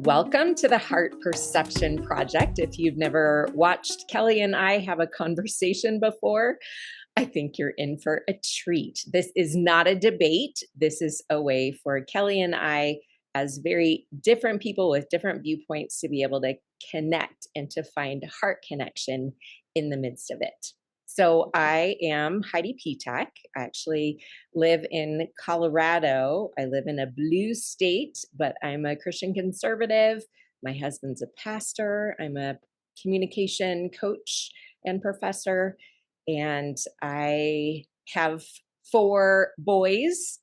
Welcome to the Heart Perception Project. If you've never watched Kellie and I have a conversation before, I think you're in for a treat. This is not a debate. This is a way for Kellie and I, as very different people with different viewpoints, to be able to connect and to find heart connection in the midst of it. So I am Heidi Petak. I actually live in Colorado. I live in a blue state, but I'm a Christian conservative. My husband's a pastor. I'm a communication coach and professor. And I have 4 boys.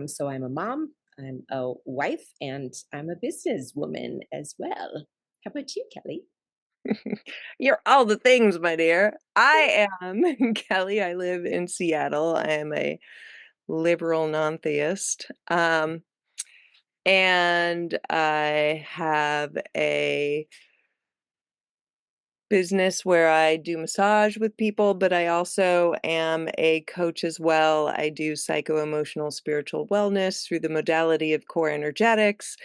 So I'm a mom, I'm a wife, and I'm a businesswoman as well. How about you, Kellie? You're all the things, my dear. I am Kellie. I live in Seattle. I am a liberal non-theist. And I have a business where I do massage with people, but I also am a coach as well. I do psycho-emotional spiritual wellness through the modality of core energetics.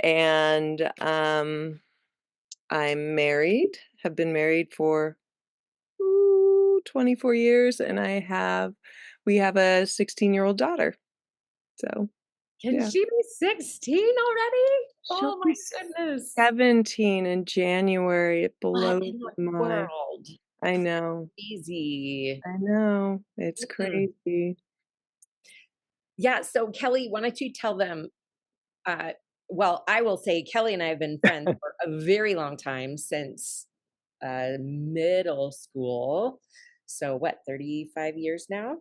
And I'm married, have been married for 24 years, and we have a 16-year-old daughter. So, Can yeah. she be 16 already? She'll Oh be my goodness. 17 in January. It What blows in the my mind. world? I know. Easy. I know. It's Mm. crazy. Yeah. So, Kellie, why don't you tell them? Uh, well, I will say Kellie and I have been friends for a very long time, since middle school. So, what, 35 years now?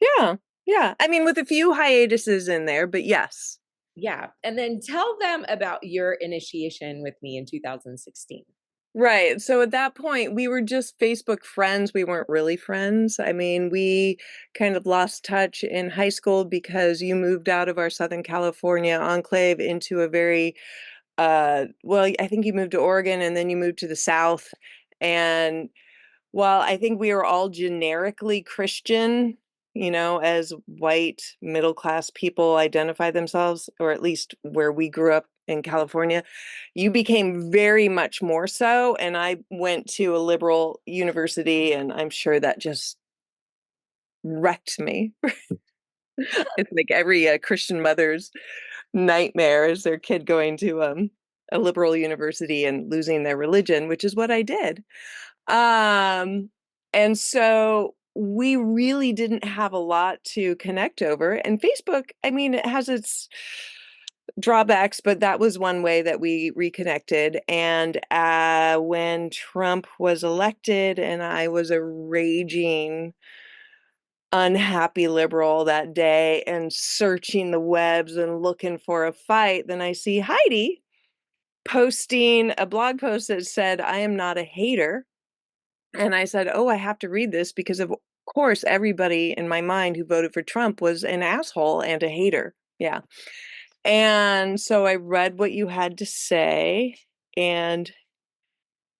Yeah. Yeah. I mean, with a few hiatuses in there, but yes. Yeah. And then tell them about your initiation with me in 2016. Right. So at that point, we were just Facebook friends. We weren't really friends. I mean, we kind of lost touch in high school because you moved out of our Southern California enclave into a very, well, I think you moved to Oregon and then you moved to the South. And while I think we were all generically Christian, as white middle class people identify themselves, or at least where we grew up in California, you became very much more so. And I went to a liberal university, and I'm sure that just wrecked me. It's like every Christian mother's nightmare is their kid going to a liberal university and losing their religion, which is what I did. Um, and so we really didn't have a lot to connect over. And Facebook, I mean, it has its drawbacks, but that was one way that we reconnected. And when Trump was elected, and I was a raging, unhappy liberal that day and searching the webs and looking for a fight, then I see Heidi posting a blog post that said, "I am not a hater." And I said, "Oh, I have to read this because, of course, everybody in my mind who voted for Trump was an asshole and a hater." Yeah. And so I read what you had to say, and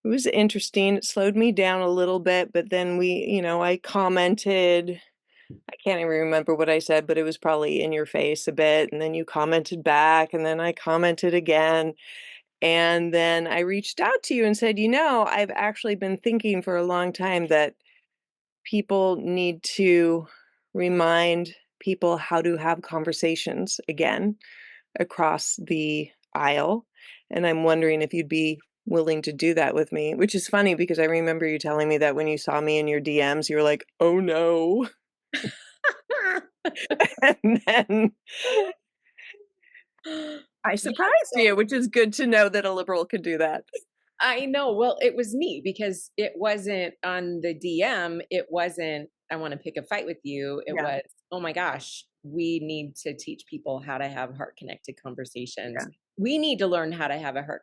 it was interesting. It slowed me down a little bit, but then I commented. I can't even remember what I said, but it was probably in your face a bit. And then you commented back, and then I commented again. And then I reached out to you and said, I've actually been thinking for a long time that people need to remind people how to have conversations again across the aisle. And I'm wondering if you'd be willing to do that with me, which is funny because I remember you telling me that when you saw me in your DMs, you were like, "Oh no." And then I Yeah, surprised so you, which is good to know that a liberal could do that. I know. Well, it was neat because it wasn't on the DM. It wasn't, "I want to pick a fight with you." It Yeah, was, "Oh my gosh, we need to teach people how to have heart connected yeah. conversations. We need to learn how to have a heart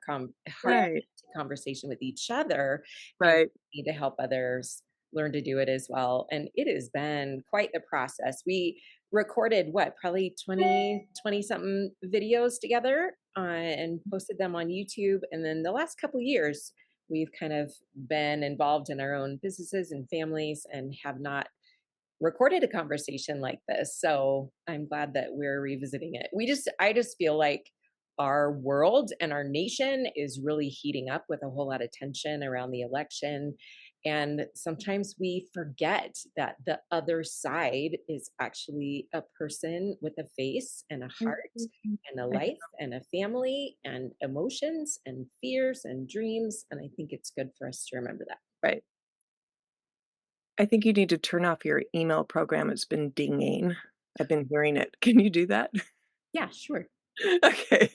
Right, conversation with each other, and right. we need to help others learn to do it as well." And it has been quite the process. We recorded what, probably 20 something videos together, and posted them on YouTube. And then the last couple years, we've kind of been involved in our own businesses and families and have not recorded a conversation like this. So I'm glad that we're revisiting it. I just feel like our world and our nation is really heating up with a whole lot of tension around the election. And sometimes we forget that the other side is actually a person with a face and a heart Mhm. and a I life and a family and emotions and fears and dreams. And I think it's good for us to remember that. right. I think you need to turn off your email program, it's been dinging. I've been hearing it. Can you do that? Yeah, sure. Okay.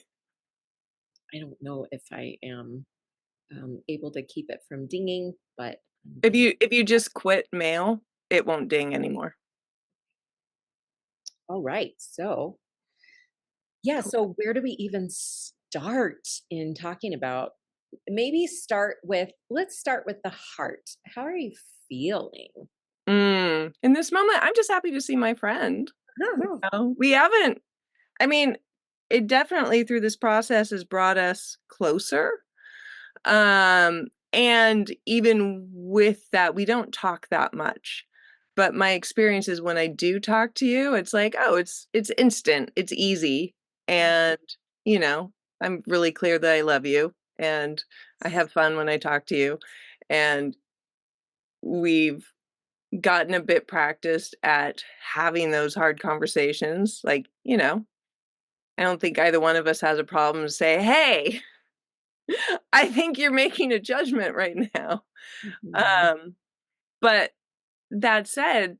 I don't know if I am able to keep it from dinging, but I'm If gonna. you just quit mail, it won't ding anymore. All right. So, yeah. Cool. So, where do we even start in talking about? Maybe let's start with the heart. How are you feeling? In this moment, I'm just happy to see my friend. Oh, We haven't I mean, it definitely through this process has brought us closer. And even with that, we don't talk that much. But my experience is when I do talk to you, it's like, oh, it's instant, it's easy. And, you know, I'm really clear that I love you and I have fun when I talk to you. And we've gotten a bit practiced at having those hard conversations. Like, I don't think either one of us has a problem to say, hey, I think you're making a judgment right now. mhm. Um, but that said,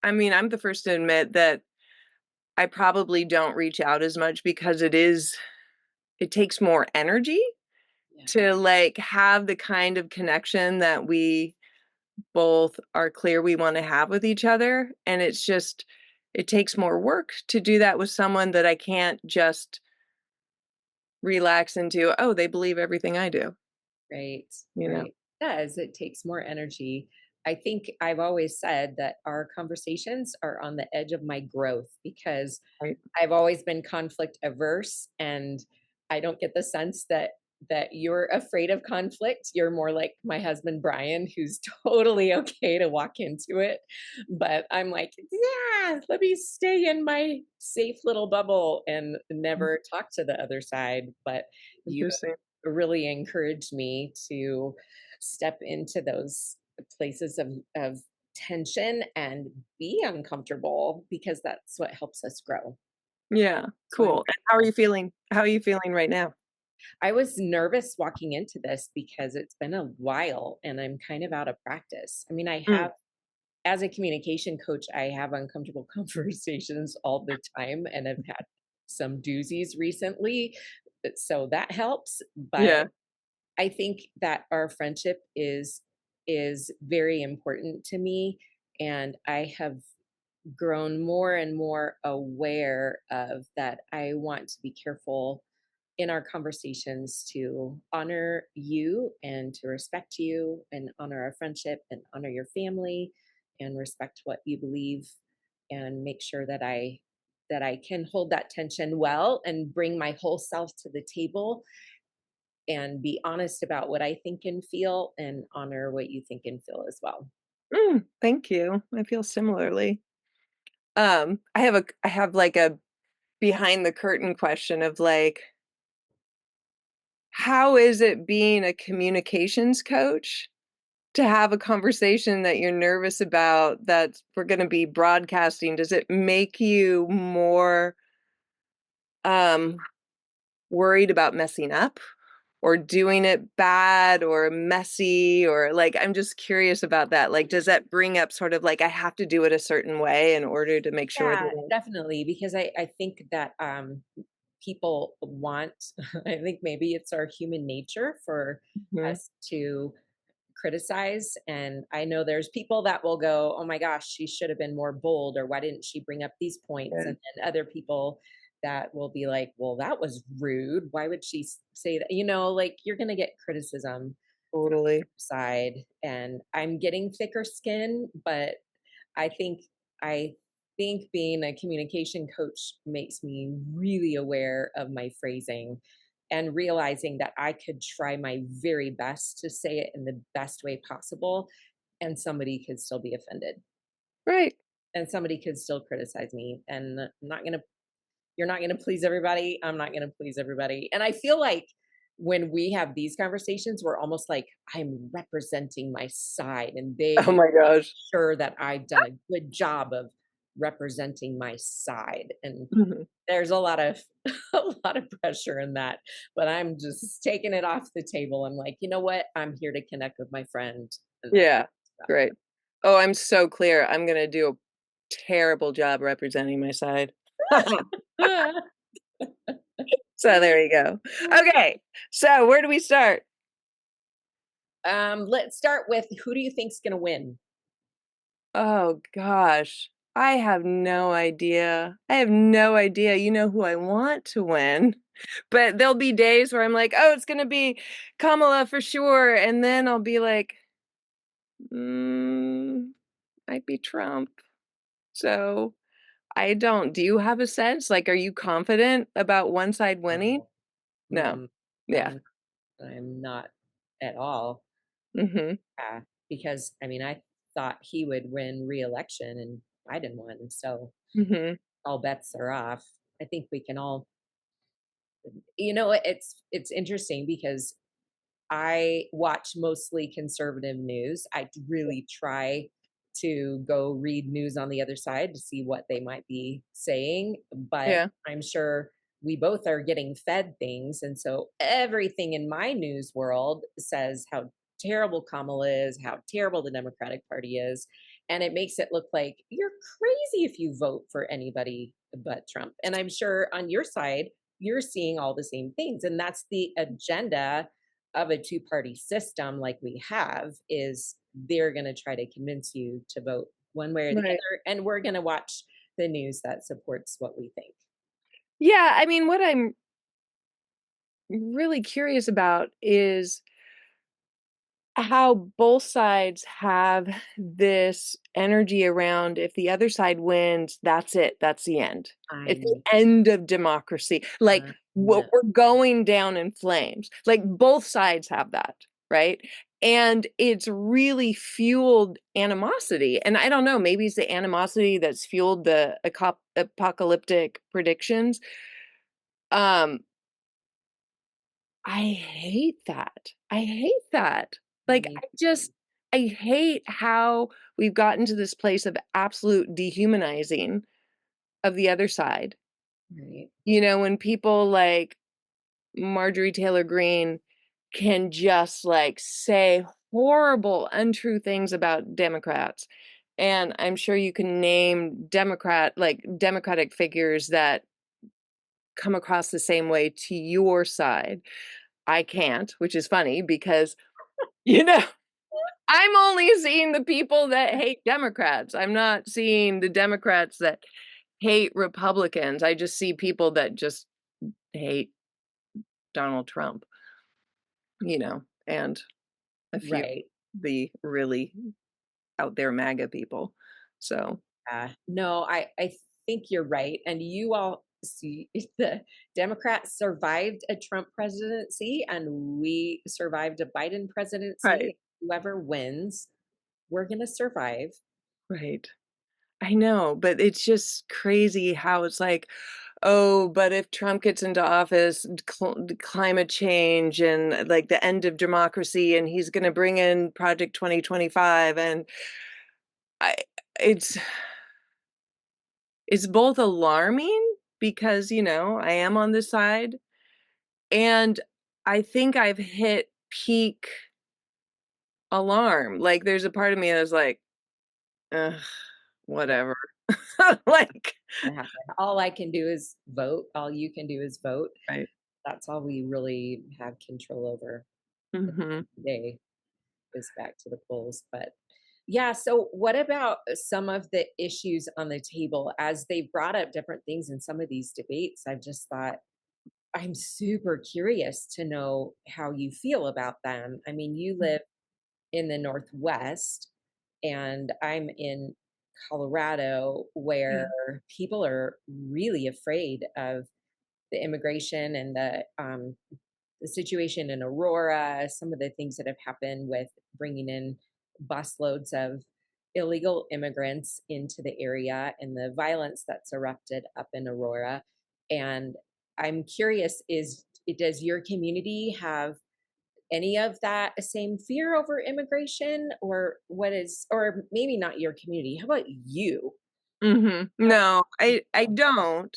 I mean, I'm the first to admit that I probably don't reach out as much because it takes more energy Yeah, to like have the kind of connection that we both are clear we want to have with each other. And it takes more work to do that with someone that I can't just relax into, oh, they believe everything I do, right, you know? right. It does. It takes more energy. I think I've always said that our conversations are on the edge of my growth because Right. I've always been conflict averse, and I don't get the sense that you're afraid of conflict. You're more like my husband Brian, who's totally okay to walk into it. But I'm like, yeah, let me stay in my safe little bubble and Mm, never talk to the other side. But you interesting. really encouraged me to step into those places of tension and be uncomfortable because that's what helps us grow. Yeah, So I'm cool. And how are you feeling? How are you feeling right now? I was nervous walking into this because it's been a while and I'm kind of out of practice. I mean, I Mm, have as a communication coach, I have uncomfortable conversations all the time and I've had some doozies recently. So that helps, but yeah. I think that our friendship is very important to me and I have grown more and more aware of that I want to be careful in our conversations to honor you and to respect you and honor our friendship and honor your family and respect what you believe and make sure that I can hold that tension well and bring my whole self to the table and be honest about what I think and feel and honor what you think and feel as well. Thank you. I feel similarly. I have like a behind the curtain question of like, how is it being a communications coach to have a conversation that you're nervous about that we're going to be broadcasting? Does it make you more um worried about messing up or doing it bad or messy or like I'm just curious about that. Like does that bring up sort of like I have to do it a certain way in order to make sure Yeah, that definitely. Because I think that people want, I think maybe it's our human nature for Mhm. us to criticize. And I know there's people that will go, oh my gosh, she should have been more bold, or why didn't she bring up these points? Yeah, And then other people that will be like, well, that was rude. Why would she say that? Like you're going to get criticism totally. side. And I'm getting thicker skin, but I think I think being a communication coach makes me really aware of my phrasing and realizing that I could try my very best to say it in the best way possible and somebody could still be offended Right. and somebody could still criticize me and I'm not going to You're not going to please everybody. I'm not going to please everybody. And I feel like when we have these conversations, we're almost like I'm representing my side, and Oh they my gosh. sure that I've done a good job of representing my side. And Mhm. there's a lot of a lot of pressure in that, but I'm just taking it off the table. I'm like, you know what? I'm here to connect with my friend, and that's Yeah, about great. Oh, I'm so clear. I'm gonna do a terrible job representing my side. it. So there you go. Okay, so where do we start? Let's start with who do you think's going to win? Oh gosh, I have no idea. I have no idea. You know who I want to win, but there'll be days where I'm like, "Oh, it's gonna be Kamala for sure," and then I'll be like, "Mm, might be Trump." So I don't. Do you have a sense? Like, are you confident about one side winning? No, No. mm-mm, Yeah. I'm not at all. Mhm. Because I mean, I thought he would win re-election, and Biden won, so Mhm. all bets are off. I think we can all, it's interesting because I watch mostly conservative news. I really try to go read news on the other side to see what they might be saying, but Yeah. I'm sure we both are getting fed things. And so everything in my news world says how terrible Kamala is, how terrible the Democratic Party is. And it makes it look like you're crazy if you vote for anybody but Trump. And I'm sure on your side, you're seeing all the same things. And that's the agenda of a two-party system like we have, is they're going to try to convince you to vote one way or the Right. other, and we're going to watch the news that supports what we think. Yeah, I mean, what I'm really curious about is how both sides have this energy around if the other side wins, that's it, that's the end. It's the I end of democracy. Like, know. we're going down in flames. Like, both sides have that, right? And it's really fueled animosity. And I don't know, maybe it's the animosity that's fueled the apocalyptic predictions. Um, I hate that. I hate that. Like, Me I hate how we've gotten to this place of absolute dehumanizing of the other side. right. You know, when people like Marjorie Taylor Greene can just like say horrible, untrue things about Democrats. And I'm sure you can name Democratic figures that come across the same way to your side. I can't, which is funny because, you know, I'm only seeing the people that hate Democrats. I'm not seeing the Democrats that hate Republicans. I just see people that just hate Donald Trump, and a few of Right. the really out there MAGA people. So, No, I think you're right. And you all see the Democrats survived a Trump presidency, and we survived a Biden right, presidency. Whoever wins, we're going to survive. right. I know, but it's just crazy how it's like, oh, but if Trump gets into office, climate change and like the end of democracy, and he's going to bring in Project 2025, and I, it's it's both alarming because I am on this side, and I think I've hit peak alarm. Like, there's a part of me that's like, ugh, Yeah, whatever. Like, gonna happen. All I can do is vote. All you can do is vote. right. That's all we really have control over Hmm. today, is back to the polls. But yeah, so what about some of the issues on the table as they brought up different things in some of these debates? I've just thought I'm super curious to know how you feel about them. I mean, you live in the Northwest, and I'm in Colorado, where Yeah. people are really afraid of the immigration and the situation in Aurora, some of the things that have happened with bringing in busloads of illegal immigrants into the area, and the violence that's erupted up in Aurora. And I'm curious, does your community have any of that same fear over immigration, or what is, or maybe not your community? How about you? How No, do you I feel? don't.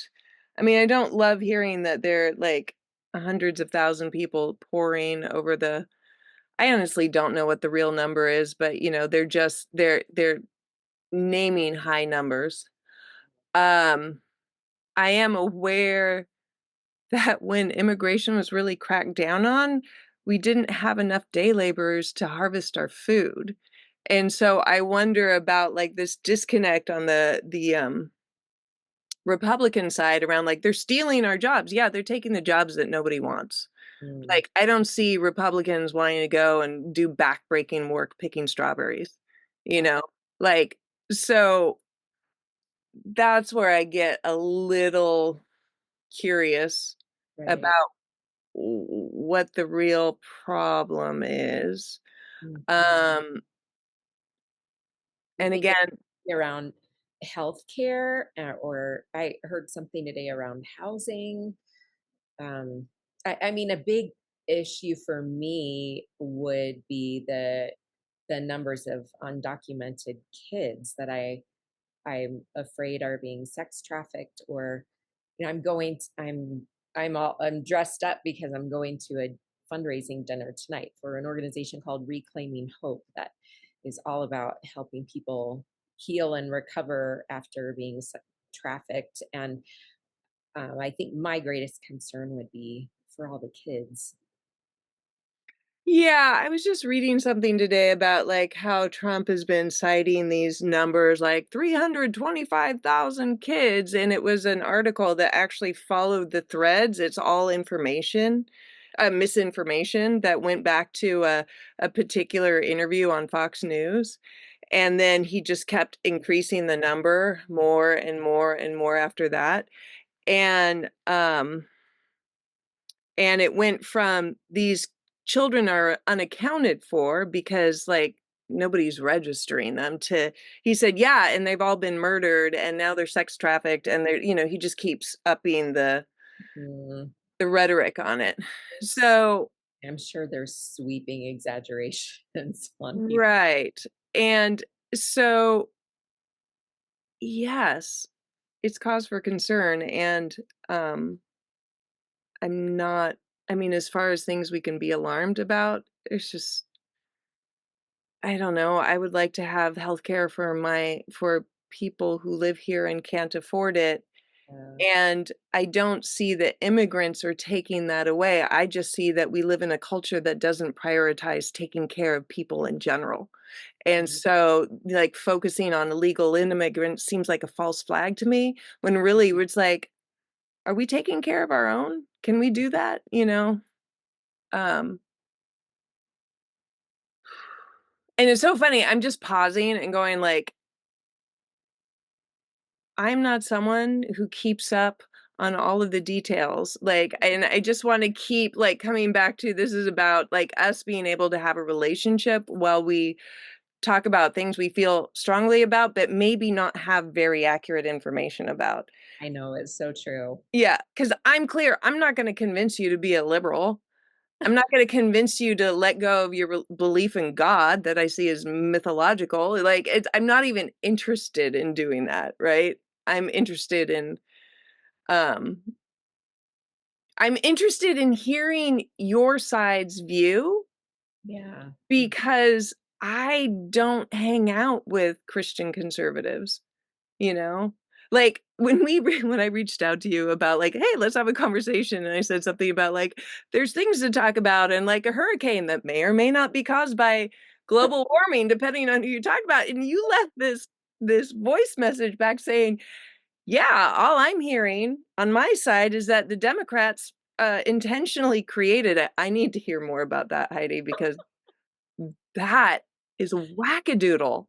I mean, I don't love hearing that there are, like, hundreds of thousand people pouring over the I honestly don't know what the real number is, but, they're just they're naming high numbers. Um, I am aware that when immigration was really cracked down on, we didn't have enough day laborers to harvest our food. And so I wonder about, like, this disconnect on the Republican side around, like, they're stealing our jobs. Yeah, they're taking the jobs that nobody wants. Mm, Like, I don't see Republicans wanting to go and do backbreaking work picking strawberries, you yeah, know? Like, so that's where I get a little curious right. about what the real problem is. Mhm. Um, You and think it's again, around healthcare, or I heard something today around housing? I mean, a big issue for me would be the numbers of undocumented kids that I'm afraid are being sex trafficked, or I'm going to, I'm dressed up because I'm going to a fundraising dinner tonight for an organization called Reclaiming Hope that is all about helping people heal and recover after being trafficked. And I think my greatest concern would be for all the kids. yeah, I was just reading something today about, like, how Trump has been citing these numbers, like 325,000 kids, and it was an article that actually followed the threads. It's all information, misinformation that went back to a particular interview on Fox News. And then he just kept increasing the number more and more and more after that. And, and it went from these children are unaccounted for because, like, nobody's registering them to he said, "Yeah, and they've all been murdered and now they're sex trafficked," and he just keeps upping Mm, the rhetoric on it. there's- So I'm sure there's sweeping exaggerations on people. right. And so, yes, it's cause for concern, and, um, I'm not I mean, as far as things we can be alarmed about, it's just I don't know, I would like to have healthcare for people who live here and can't afford it, Uh, and I don't see that immigrants are taking that away. I just see that we live in a culture that doesn't prioritize taking care of people in general. And mm, so, like, focusing on illegal immigrants seems like a false flag to me, when really it's like, are we taking care of our own? Can we do that? Um, and it's so funny. I'm just pausing and going like, I'm not someone who keeps up on all of the details. Like, and I just want to keep like coming back to this is about like us being able to have a relationship while we talk about things we feel strongly about, but maybe not have very accurate information about. I know it's so true. Yeah, because I'm clear. I'm not going to convince you to be a liberal. I'm not gonna convince you to let go of your belief in God that I see as mythological, like, I'm not even interested in doing that, right? I'm interested in, um I'm interested in hearing your side's view Yeah. because I don't hang out with Christian conservatives. You know? Like, when when I reached out to you about, like, "Hey, let's have a conversation," and I said something about, like, there's things to talk about and, like, a hurricane that may or may not be caused by global warming depending on who you talk about, and you left this voice message back saying, "Yeah, all I'm hearing on my side is that the Democrats, intentionally created it." I need to hear more about that, Heidi, because that is wackadoodle.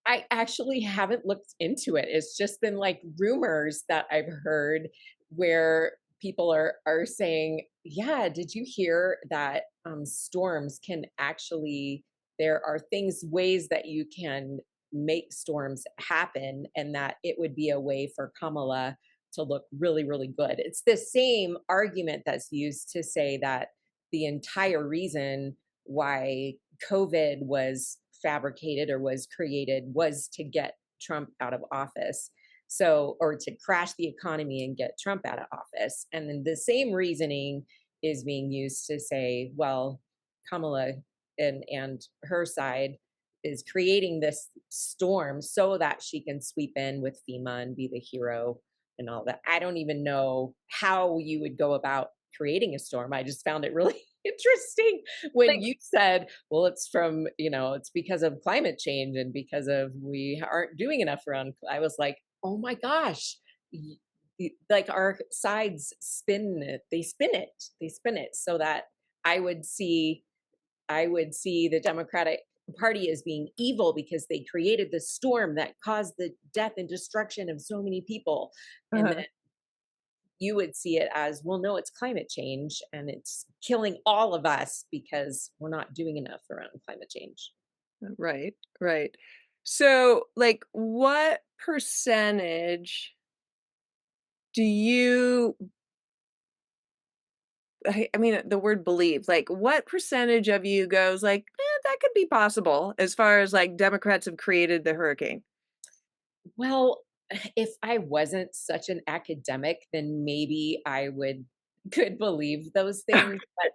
I actually haven't looked into it. It's just been like rumors that I've heard where people are saying, "Yeah, did you hear that storms can actually there are things ways that you can make storms happen, and that it would be a way for Kamala to look really, really good. It's the same argument that's used to say that the entire reason why COVID was fabricated or was created was to get Trump out of office. So, or to crash the economy and get Trump out of office. And then the same reasoning is being used to say, well, Kamala and her side is creating this storm so that she can sweep in with FEMA and be the hero and all that. I don't even know how you would go about creating a storm. I just found it really interesting when Like, you said, well, it's from, it's because of climate change and because of we aren't doing enough around. I was like, oh my gosh. Like our sides spin it, they spin it so that I would see I would see the Democratic Party as being evil because they created the storm that caused the death and destruction of so many people. And uh then you would see it as, well, no, it's climate change and it's killing all of us because we're not doing enough around climate change. right, right. So, like, what percentage do you I mean, the word believe, like, what percentage of you goes like, that could be possible as far as like Democrats have created the hurricane? Well, if I wasn't such an academic, then maybe I would could believe those things. But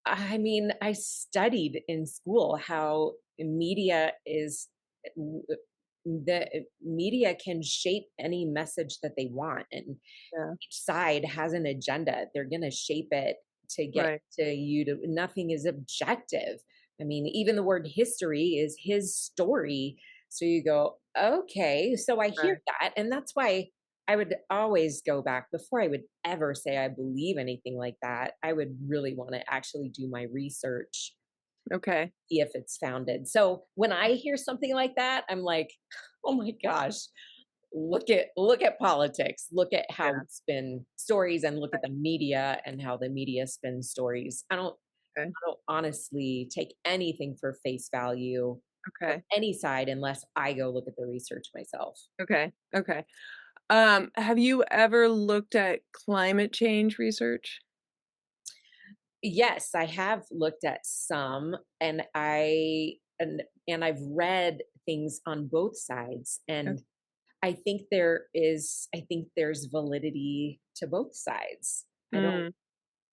I mean, I studied in school how media is the media can shape any message that they want, and Yeah, each side has an agenda. They're going to shape it to get right, to you to nothing is objective. I mean, even the word history is his story. So you go, okay, so I hear right. that. And that's why I would always go back before I would ever say I believe anything like that. I would really want to actually do my research, Okay. see if it's founded. So when I hear something like that, I'm like, oh my gosh, look at politics, look at how we Yeah. spin stories, and look at the media and how the media spins stories. Okay. I don't honestly take anything for face value from Okay. any side unless I go look at the research myself. Okay. Okay. Have you ever looked at climate change research? Yes, I have looked at some, and I've read things on both sides, Okay. and I think there's validity to both sides. I don't Mm,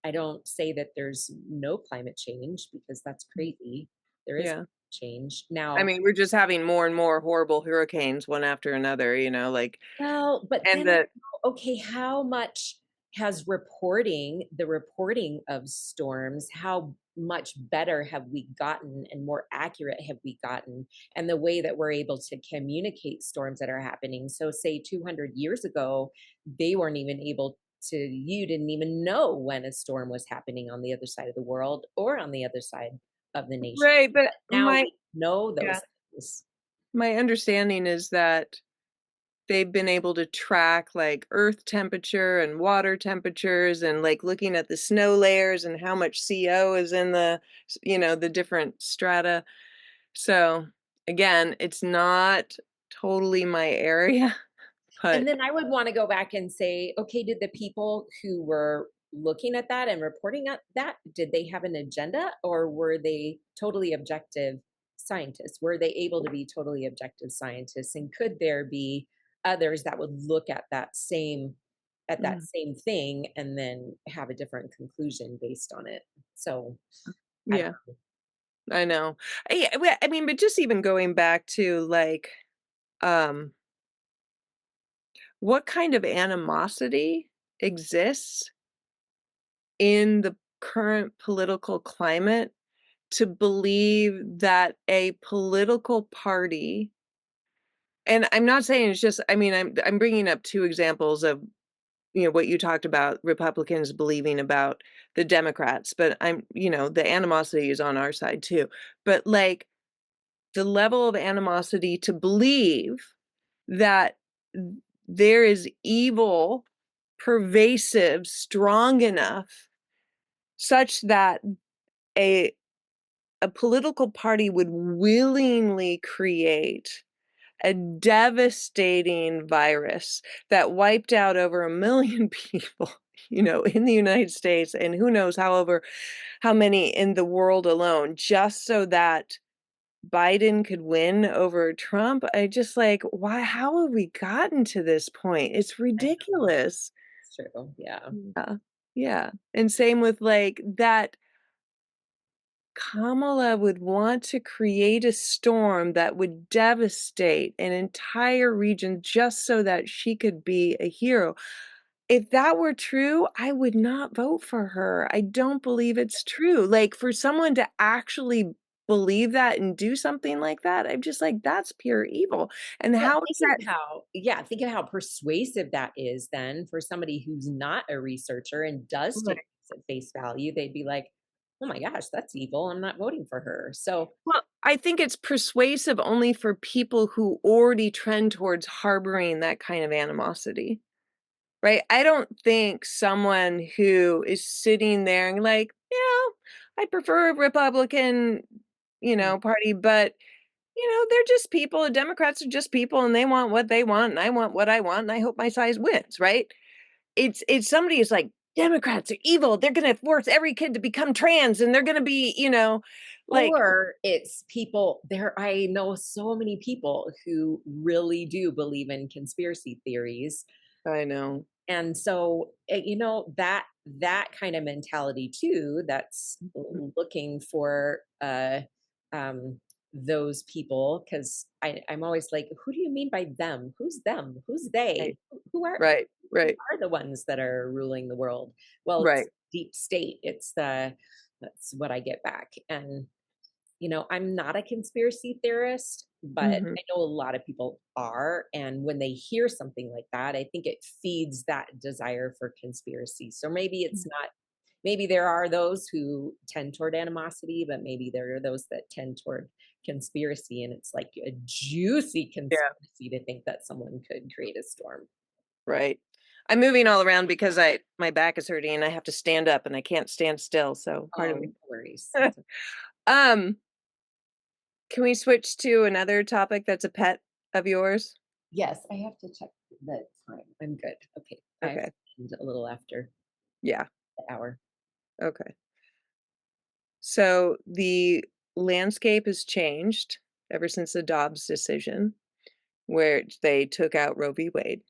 I don't say that there's no climate change because that's crazy. There is yeah. change. I Now, mean, we're just having more and more horrible hurricanes one after another, like well, but and then I the go, okay, how much has the reporting of storms, how much better have we gotten and more accurate have we gotten? And the way that we're able to communicate storms that are happening. So, say 200 years ago, they weren't even able you didn't even know when a storm was happening on the other side of the world or on the other side of the nation. right, but But now my we know yeah, those things. my understanding is that they've been able to track, like, earth temperature and water temperatures and, like, looking at the snow layers and how much CO is in the different strata. So, again, it's not totally my area, And but then I would want to go back and say, okay, did the people who were looking at that and reporting at that, did they have an agenda or were they totally objective scientists? Were they able to be totally objective scientists? And could there be others that would look at that mm, same thing and then have a different conclusion based on it? So I don't yeah, I know. I mean, but just even going back to, like, um, what kind of animosity exists in the current political climate to believe that a political party, and I'm not saying it's just, I mean, I'm bringing up 2 examples of, what you talked about Republicans believing about the Democrats, but the animosity is on our side too. But, like, the level of animosity to believe that there is evil pervasive, strong enough such that a a political party would willingly create a devastating virus that wiped out over 1 million people, in the United States, and who knows how many in the world alone, just so that Biden could win over Trump. I just like, why how have we gotten to this point? It's I know. ridiculous. It's true. Yeah. Yeah. Yeah. And same with like that Kamala would want to create a storm that would devastate an entire region just so that she could be a hero. If that were true, I would not vote for her. I don't believe it's true. Like, for someone to actually believe that and do something like that, I'm just like, that's pure evil. And But how is think that of how yeah, think of how persuasive that is then for somebody who's not a researcher and does right. take this at face value. They'd be like, "Oh my gosh, that's evil. I'm not voting for her." So, Well, I think it's persuasive only for people who already trend towards harboring that kind of animosity. Right? I don't think someone who is sitting there and like, I prefer a Republican, mm, party, but they're just people. The Democrats are just people and they want what they want and I want what I want and I hope my size wins, right? It's somebody who's like, Democrats are evil. They're gonna force every kid to become trans and they're gonna be, like or it's people there I know so many people who really do believe in conspiracy theories. I know. And so, that kind of mentality too, that's Mhm. looking for um, those people. Because I'm always like, who do you mean by them? Who's them? Who's they? Right, Who are right, who right, are the ones that are ruling the world? Well, it's right. deep state. That's what I get back. And I'm not a conspiracy theorist, but Mhm. I know a lot of people are. And when they hear something like that, I think it feeds that desire for conspiracy. So maybe it's not, maybe there are those who tend toward animosity, but maybe there are those that tend toward conspiracy. And it's like a juicy Yeah. conspiracy to think that someone could create a storm. Right. I'm moving all around because my back is hurting and I have to stand up and I can't stand still, so pardon Oh, me. no worries. Um, can we switch to another topic that's a pet of yours? Yes, I have to check the time. I'm good. Okay. I have to Okay. end a little after Yeah. the hour. Okay. So the landscape has changed ever since the Dobbs decision, where they took out Roe v. Wade.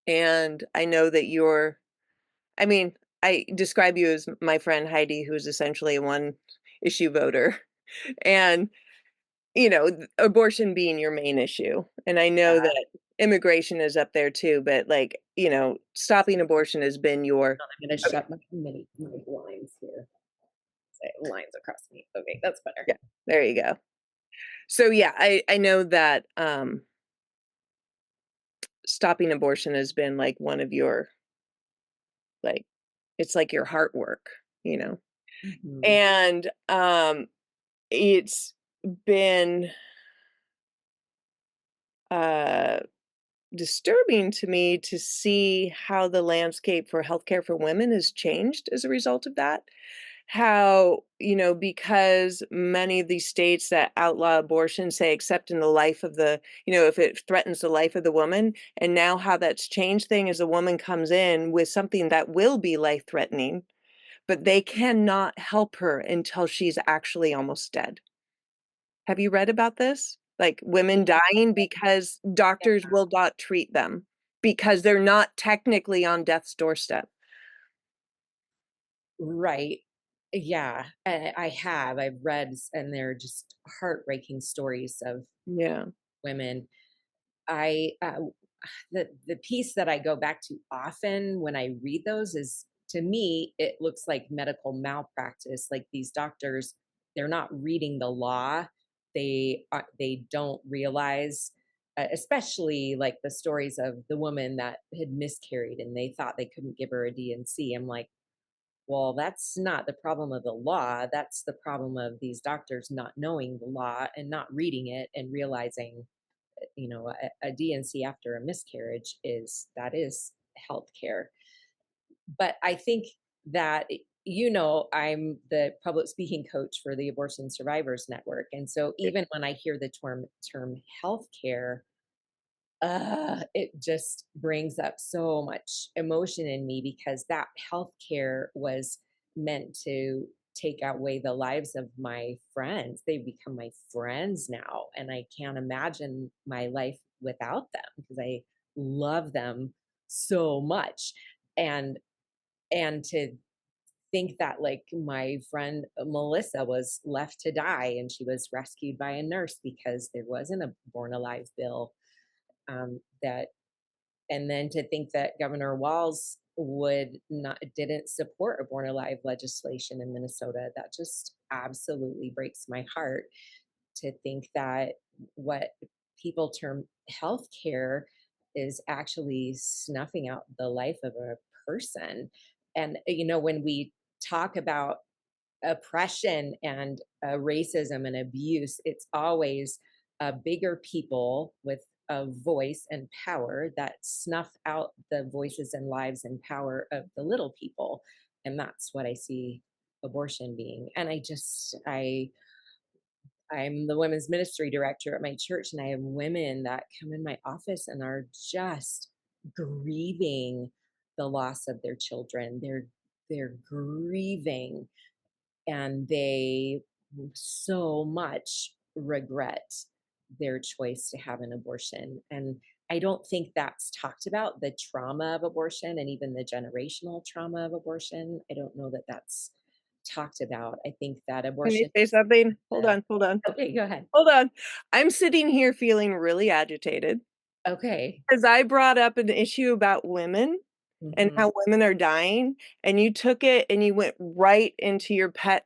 And I know that I mean, I describe you as my friend Heidi, who's essentially a one issue voter. And abortion being your main issue, and I know Yeah. that immigration is up there too, but, like, stopping abortion has been your I'm gonna okay, shut my blinds here. Say lines across me. Okay, that's better. yeah, there you go. So, yeah, I know that, stopping abortion has been, like, one of your, like it's like your heart work, you know? Mhm. And, it's been, uh disturbing to me to see how the landscape for healthcare for women has changed as a result of that. How, because many of these states that outlaw abortion say except in the life of if it threatens the life of the woman, and now how that's changed thing as a woman comes in with something that will be life threatening, but they cannot help her until she's actually almost dead. Have you read about this? Like, women dying because doctors will not treat them because they're not technically on death's doorstep. Right. Yeah, I have. I've read and they're just heartbreaking stories of Yeah. women. I the piece that I go back to often when I read those is, to me it looks like medical malpractice. Like these doctors, they're not reading the law. They don't realize, especially like the stories of the woman that had miscarried and they thought they couldn't give her a DNC. I'm like, well, that's not the problem of the law. That's the problem of these doctors not knowing the law and not reading it and realizing, a DNC after a miscarriage is healthcare. But I think that, I'm the public speaking coach for the Abortion Survivors Network. And so even when I hear the term healthcare, it just brings up so much emotion in me because that healthcare was meant to take away the lives of my friends. They become my friends now, and I can't imagine my life without them because I love them so much. And to think that like my friend Melissa was left to die and she was rescued by a nurse because there wasn't a born alive bill, that and then to think that Governor Walz would not didn't support born alive legislation in Minnesota, that just absolutely breaks my heart to think that what people term healthcare is actually snuffing out the life of a person. And when we talk about oppression and racism and abuse, it's always bigger people with a voice and power that snuff out the voices and lives and power of the little people. And that's what I see abortion being. And I'm the women's ministry director at my church, and I have women that come in my office and are just grieving the loss of their children. They're grieving, and they so much regret their choice to have an abortion. And I don't think that's talked about, the trauma of abortion and even the generational trauma of abortion. I don't know that that's talked about. I think that Let me abortion say is something. Hold the on, hold on, okay, go ahead. hold on. I'm sitting here feeling really agitated Okay. because I brought up an issue about women and Mhm. how women are dying, and you took it and you went right into your pet,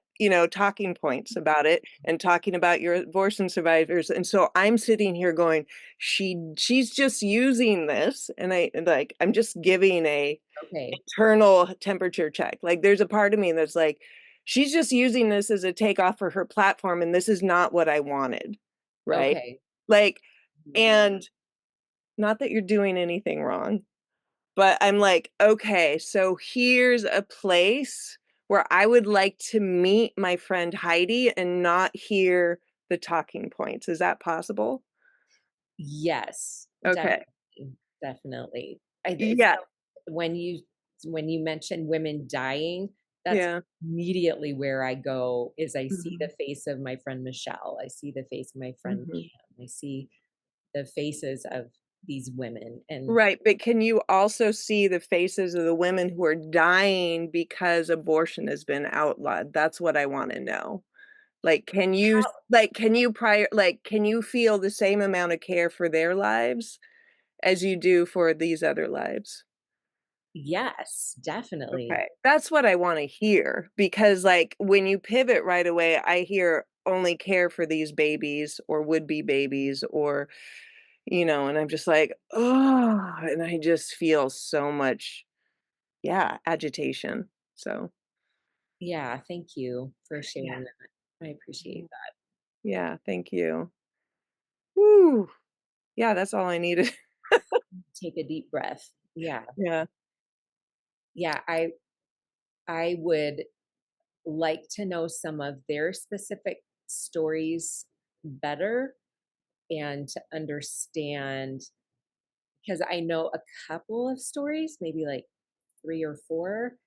talking points about it and talking about your abortion survivors. And so I'm sitting here going, she's just using this, and I'm just giving a Okay. internal temperature check. Like there's a part of me that's like, she's just using this as a takeoff for her platform, and this is not what I wanted. Right. Okay. Like, Mhm. and not that you're doing anything wrong, but I'm like, okay, so here's a place where I would like to meet my friend Heidi and not hear the talking points. Is that possible? Yes, Okay. definitely, definitely. So Yeah. when you mention women dying, that's Yeah. immediately where I go is I see the Mhm. face of my friend Michelle. I see the face of my friend Mhm. Pam. I see the faces of these women. And Right, but can you also see the faces of the women who are dying because abortion has been outlawed? That's what I wanna know. Like, how can you feel the same amount of care for their lives as you do for these other lives? yes, definitely. Okay. That's what I wanna hear because, like, when you pivot right away, I hear only care for these babies or would-be babies or, and I'm just like, oh, and I just feel so much, yeah, agitation. So, Yeah, thank you for yeah. sharing that. I appreciate Mhm. that. Yeah, thank you. Woo. Yeah, that's all I needed. Take a deep breath. Yeah. Yeah. Yeah, I would like to know some of their specific stories better and to understand, because I know a couple of stories, maybe like three or four,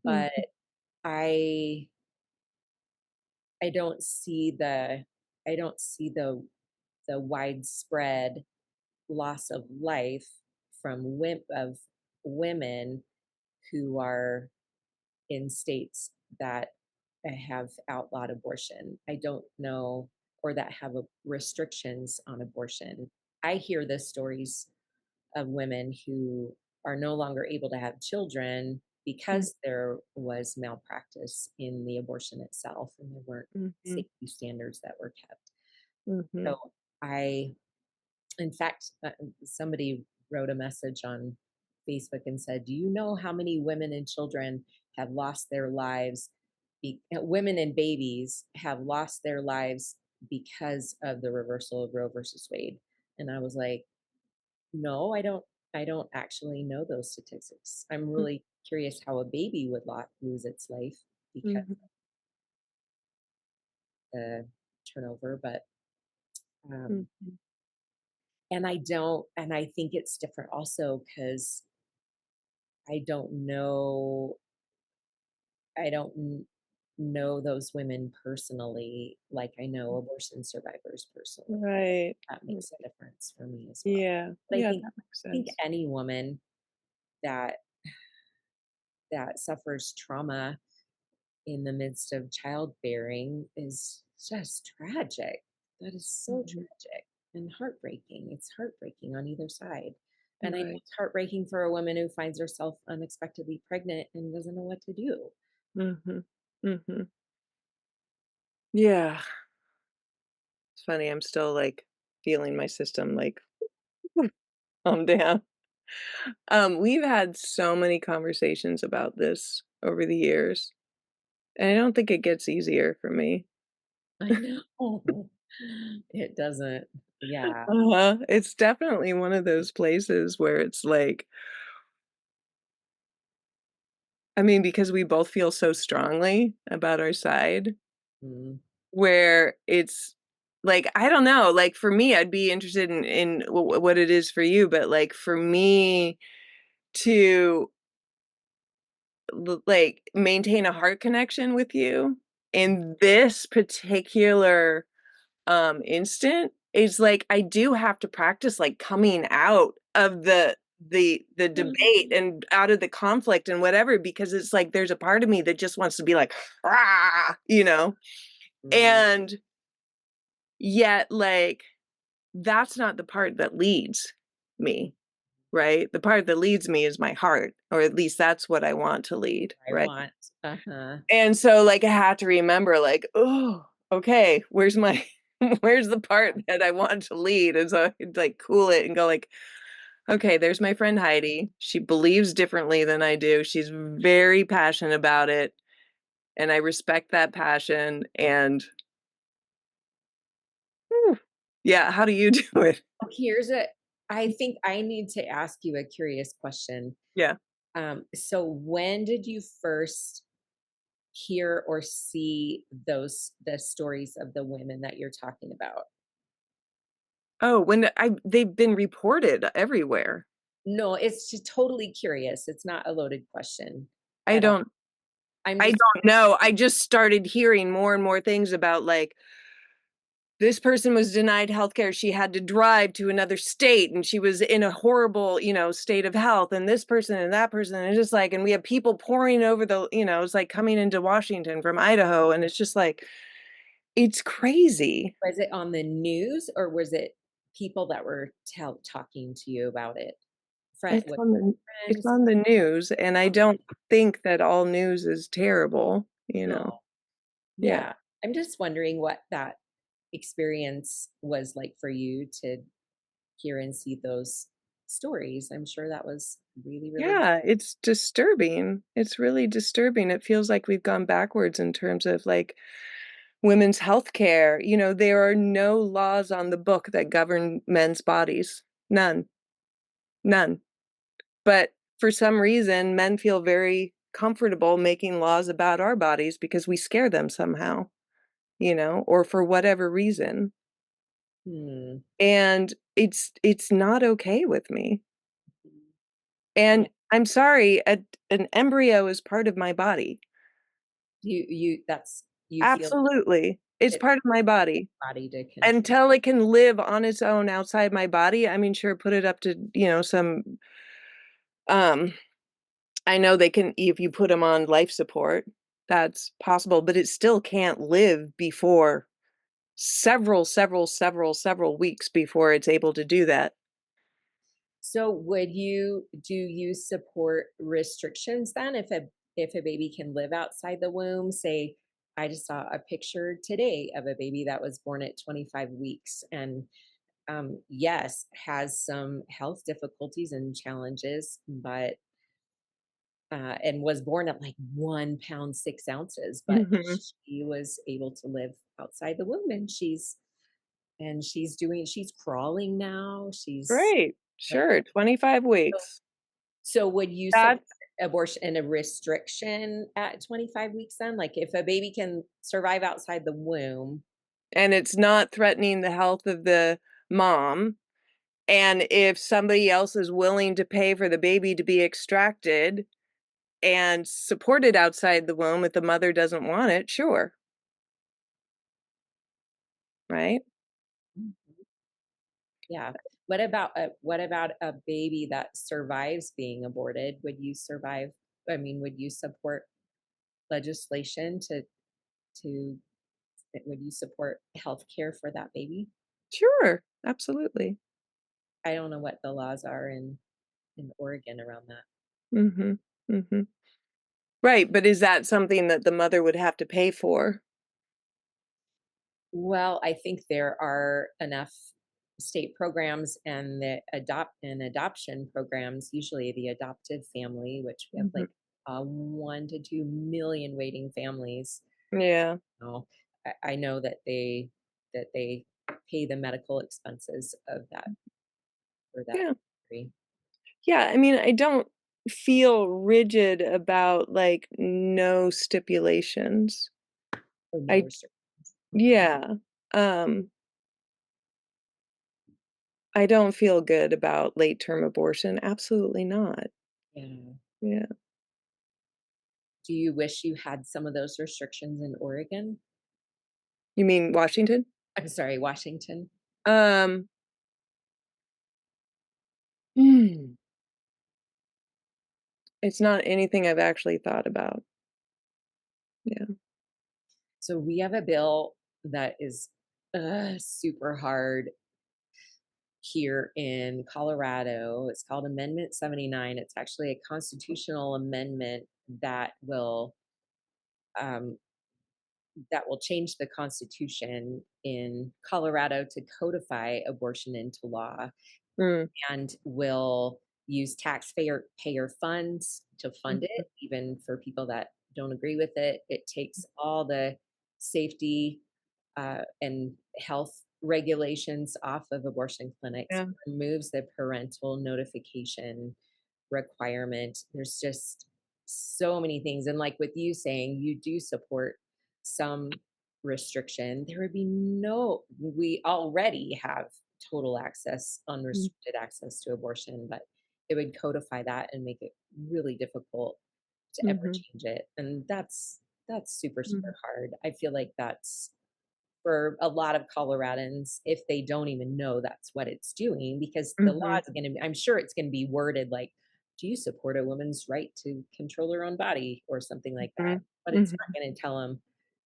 but Mhm, I I don't see the I don't see the widespread loss of life from of women who are in states that have outlawed abortion. I don't know, or that have restrictions on abortion. I hear the stories of women who are no longer able to have children mm, because there was malpractice in the abortion itself and there weren't mhm, safety standards that were kept. mhm, So I in fact, somebody wrote a message on Facebook and said, "Do you know how many women and children have lost their lives? Women and babies have lost their lives because of the reversal of Roe versus Wade." And I was like, "No, I don't. I don't actually know those statistics. I'm mm. really curious how a baby would lose its life." because Mhm. the turnover, but um, Mhm. and I think it's different also because I don't know, I don't kn- know those women personally like I know abortion survivors personally. Right. That makes a difference for me as well. Yeah. But Yeah, that makes I think sense. any woman that suffers trauma in the midst of childbearing is just tragic. That is so Mhm. tragic and heartbreaking. It's heartbreaking on either side. And I know Right. it's heartbreaking for a woman who finds herself unexpectedly pregnant and doesn't know what to do. Mhm. Mhm. Yeah. It's funny, I'm still, like, feeling my system, like, calm down. We've had so many conversations about this over the years, and I don't think it gets easier for me. I know. It doesn't. Yeah. Uh-huh. It's definitely one of those places where it's like I mean, because we both feel so strongly about our side, Mm. where it's like, I don't know, like, for me, I'd be interested in what it is for you, but, like, for me to like, maintain a heart connection with you in this particular, instant is, like, I do have to practice, like, coming out of the debate and out of the conflict and whatever, because it's like there's a part of me that just wants to be like, "Rah," you know? Mhm. And yet, like, that's not the part that leads me, right? The part that leads me is my heart, or at least that's what I want to lead, I right? want. Uh-huh. And so, like, I had to remember, like, "Oh, okay, where's my where's the part that I want to lead?" And so I could, like, cool it and go like, "Okay, there's my friend Heidi. She believes differently than I do. She's very passionate about it, and I respect that passion, and" Whew. Yeah, how do you do it? Oh, here's a I think I need to ask you a curious question. Yeah. So when did you first hear or see the stories of the women that you're talking about? Oh, when I they've been reported everywhere. No, it's just totally curious. It's not a loaded question I at all. don't I'm I just don't know. I just started hearing more and more things about, like, this person was denied healthcare. She had to drive to another state and she was in a horrible, state of health. And this person and that person. And it's just like, and we have people pouring over it's like coming into Washington from Idaho. And it's just like, it's crazy. was it on the news or was it people that were talking to you about it? It's What on the it's friends? on the news. And I don't think that all news is terrible, you No. know. Yeah. Yeah. I'm just wondering what that experience was like for you to hear and see those stories. I'm sure that was really, really Yeah, it's disturbing. It's really disturbing. It feels like we've gone backwards in terms of like women's health care. There are no laws on the book that govern men's bodies. None. None. But for some reason, men feel very comfortable making laws about our bodies because we scare them somehow, or for whatever reason. hmm. And it's not okay with me. Yeah. And I'm sorry, an embryo is part of my body. You feel Absolutely. It's it's part of my body. body to control. Until it can live on its own outside my body, I mean, sure, put it up to, some, um I know they can if you put them on life support, that's possible, but it still can't live before several weeks before it's able to do that. So do you support restrictions then if a baby can live outside the womb? Say I just saw a picture today of a baby that was born at 25 weeks and yes, has some health difficulties and challenges, but and was born at like 1 pound 6 ounces, but Mhm. she was able to live outside the womb, and she's crawling now. She's Great. like Sure, 25 so. weeks. So would you That's support? abortion and a restriction at 25 weeks then? Like if a baby can survive outside the womb. and it's not threatening the health of the mom, and if somebody else is willing to pay for the baby to be extracted and supported outside the womb if the mother doesn't want it, sure, right? Yeah. What about a baby that survives being aborted? Would you survive? I mean, would you support legislation to would you support health care for that baby? Sure, absolutely. I don't know what the laws are in Oregon around that. Mhm, mhm. Right, but is that something that the mother would have to pay for? Well, I think there are enough state programs and the adoption programs, usually the adoptive family, which we have Mhm. like 1 to 2 million waiting families. Yeah, Know, I know that they pay the medical expenses of that for that yeah. country. Yeah, I mean, I don't feel rigid about, like, no stipulations. Or no I restrictions. Okay. Yeah, um, I don't feel good about late-term abortion, absolutely not. Yeah. Yeah. Do you wish you had some of those restrictions in Oregon? You mean Washington? I'm sorry, Washington? Um, mm, it's not anything I've actually thought about. Yeah. So we have a bill that is super hard here in Colorado. It's called Amendment 79. It's actually a constitutional amendment that will um, change the constitution in Colorado to codify abortion into law Mm, and will use taxpayer funds to fund mhm, it, even for people that don't agree with it. It takes all the safety and health regulations off of abortion clinics, yeah, removes the parental notification requirement. There's just so many things. And like with you saying, you do support some restriction, there would be we already have total access, mm, unrestricted access to abortion, but it would codify that and make it really difficult to ever mhm, change it. And that's super, super mhm, hard. I feel like that's for a lot of Coloradans if they don't even know that's what it's doing because the law mhm, is going to be, I'm sure it's going to be worded like, do you support a woman's right to control her own body or something like that? mhm, But it's mhm, not going to tell them,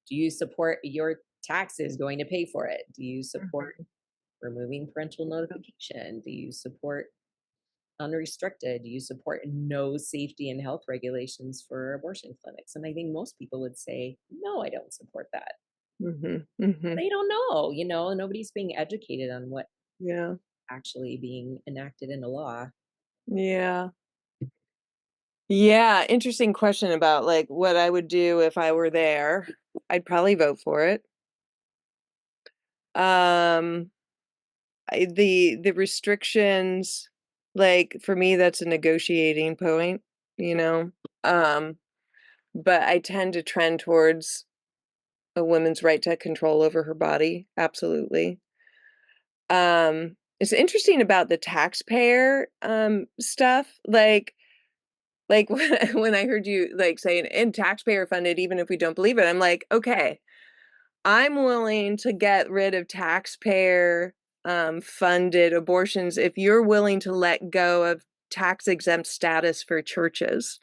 do you support your taxes going to pay for it? Do you support mhm, removing parental notification? Do you support unrestricted? Do you support no safety and health regulations for abortion clinics? And I think most people would say, no, I don't support that. mhm, mhm. They don't know, nobody's being educated on what Yeah, actually being enacted into law. yeah. Yeah, interesting question about, like, what I would do if I were there. I'd probably vote for it. Um, the restrictions, like, for me, that's a negotiating point, you know? Um, but I tend to trend towards a woman's right to control over her body, absolutely. It's interesting about the taxpayer, stuff, like, when I heard you, like, saying, "And taxpayer funded even if we don't believe it," I'm like, "Okay, I'm willing to get rid of taxpayer, funded abortions if you're willing to let go of tax-exempt status for churches.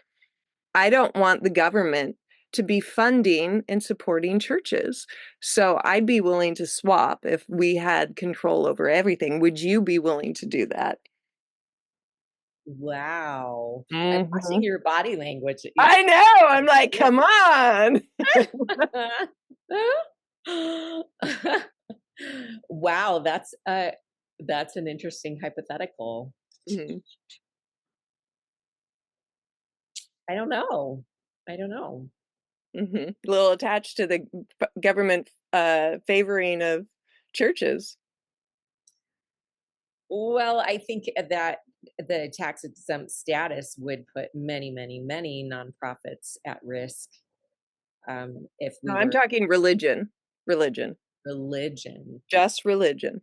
I don't want the government to be funding and supporting churches. So I'd be willing to swap if we had control over everything. Would you be willing to do that?" Wow. I'm watching Mhm. your body language. I know, I'm like, "Come on." Wow, that's an interesting hypothetical. Mhm, I don't know. I don't know. mhm. A little attached to the government, favoring of churches. Well, I think that the tax exempt status would put many, many, many nonprofits at risk, if No, we I'm were talking religion. Religion. religion. Just religion.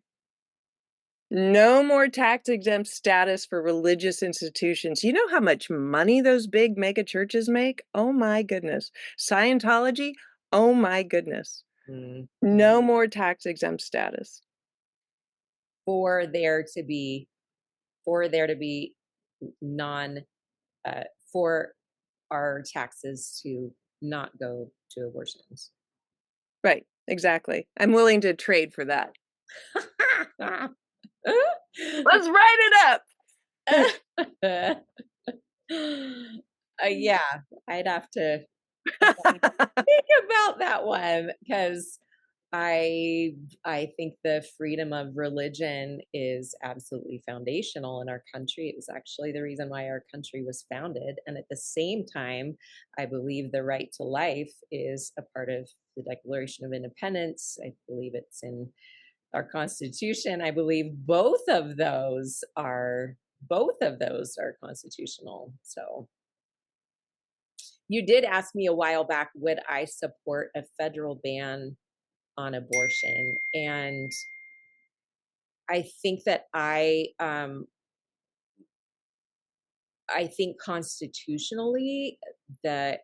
No more tax exempt status for religious institutions. You know how much money those big mega churches make? Oh my goodness. Scientology? Oh my goodness. Mm. No more tax exempt status. For there to be, for there to be non, for our taxes to not go to abortions. Right, exactly. I'm willing to trade for that. Let's write uh, yeah, I'd have to it up. think about that one because I I think the freedom of religion is absolutely foundational in our country. It was actually the reason why our country was founded, and at the same time, I believe the right to life is a part of the Declaration of Independence. I believe it's in our Constitution. I believe both of those are constitutional. So you did ask me a while back, would I support a federal ban on abortion? And I think that I think constitutionally the